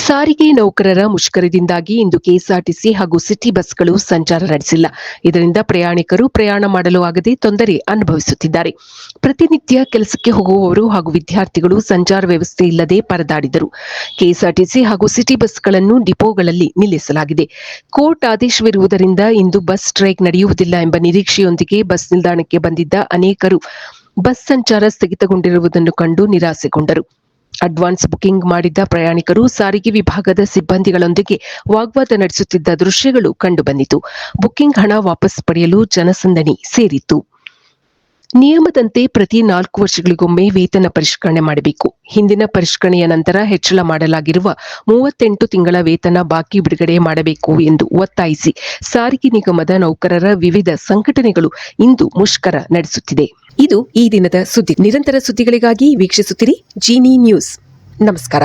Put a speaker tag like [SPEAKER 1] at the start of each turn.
[SPEAKER 1] ಸಾರಿಗೆ ನೌಕರರ ಮುಷ್ಕರದಿಂದಾಗಿ ಇಂದು ಕೆಎಸ್ಆರ್ಟಿಸಿ ಹಾಗೂ ಸಿಟಿ ಬಸ್ಗಳು ಸಂಚಾರ ನಡೆಸಿಲ್ಲ. ಇದರಿಂದ ಪ್ರಯಾಣಿಕರು ಪ್ರಯಾಣ ಮಾಡಲು ಆಗದೆ ತೊಂದರೆ ಅನುಭವಿಸುತ್ತಿದ್ದಾರೆ. ಪ್ರತಿನಿತ್ಯ ಕೆಲಸಕ್ಕೆ ಹೋಗುವವರು ಹಾಗೂ ವಿದ್ಯಾರ್ಥಿಗಳು ಸಂಚಾರ ವ್ಯವಸ್ಥೆ ಇಲ್ಲದೆ ಪರದಾಡಿದರು. ಕೆಎಸ್ಆರ್ಟಿಸಿ ಹಾಗೂ ಸಿಟಿ ಬಸ್ಗಳನ್ನು ಡಿಪೋಗಳಲ್ಲಿ ನಿಲ್ಲಿಸಲಾಗಿದೆ. ಕೋರ್ಟ್ ಆದೇಶವಿರುವುದರಿಂದ ಇಂದು ಬಸ್ ಸ್ಟ್ರೈಕ್ ನಡೆಯುವುದಿಲ್ಲ ಎಂಬ ನಿರೀಕ್ಷೆಯೊಂದಿಗೆ ಬಸ್ ನಿಲ್ದಾಣಕ್ಕೆ ಬಂದಿದ್ದ ಅನೇಕರು ಬಸ್ ಸಂಚಾರ ಸ್ಥಗಿತಗೊಂಡಿರುವುದನ್ನು ಕಂಡು ನಿರಾಸೆಗೊಂಡರು. ಅಡ್ವಾನ್ಸ್ ಬುಕಿಂಗ್ ಮಾಡಿದ್ದ ಪ್ರಯಾಣಿಕರು ಸಾರಿಗೆ ವಿಭಾಗದ ಸಿಬ್ಬಂದಿಗಳೊಂದಿಗೆ ವಾಗ್ವಾದ ನಡೆಸುತ್ತಿದ್ದ ದೃಶ್ಯಗಳು ಕಂಡುಬಂದಿತು. ಬುಕಿಂಗ್ ಹಣ ವಾಪಸ್ ಪಡೆಯಲು ಜನಸಂದಣಿ ಸೇರಿತ್ತು. ನಿಯಮದಂತೆ ಪ್ರತಿ 4 ವರ್ಷಗಳಿಗೊಮ್ಮೆ ವೇತನ ಪರಿಷ್ಕರಣೆ ಮಾಡಬೇಕು. ಹಿಂದಿನ ಪರಿಷ್ಕರಣೆಯ ನಂತರ ಹೆಚ್ಚಳ ಮಾಡಲಾಗಿರುವ 38 ತಿಂಗಳ ವೇತನ ಬಾಕಿ ಬಿಡುಗಡೆ ಮಾಡಬೇಕು ಎಂದು ಒತ್ತಾಯಿಸಿ ಸಾರಿಗೆ ನಿಗಮದ ನೌಕರರ ವಿವಿಧ ಸಂಘಟನೆಗಳು ಇಂದು ಮುಷ್ಕರ ನಡೆಸುತ್ತಿದೆ. ಇದು ಈ ದಿನದ ಸುದ್ದಿ. ನಿರಂತರ ಸುದ್ದಿಗಳಿಗಾಗಿ ವೀಕ್ಷಿಸುತ್ತಿರಿ ಜೀನಿ ನ್ಯೂಸ್. ನಮಸ್ಕಾರ.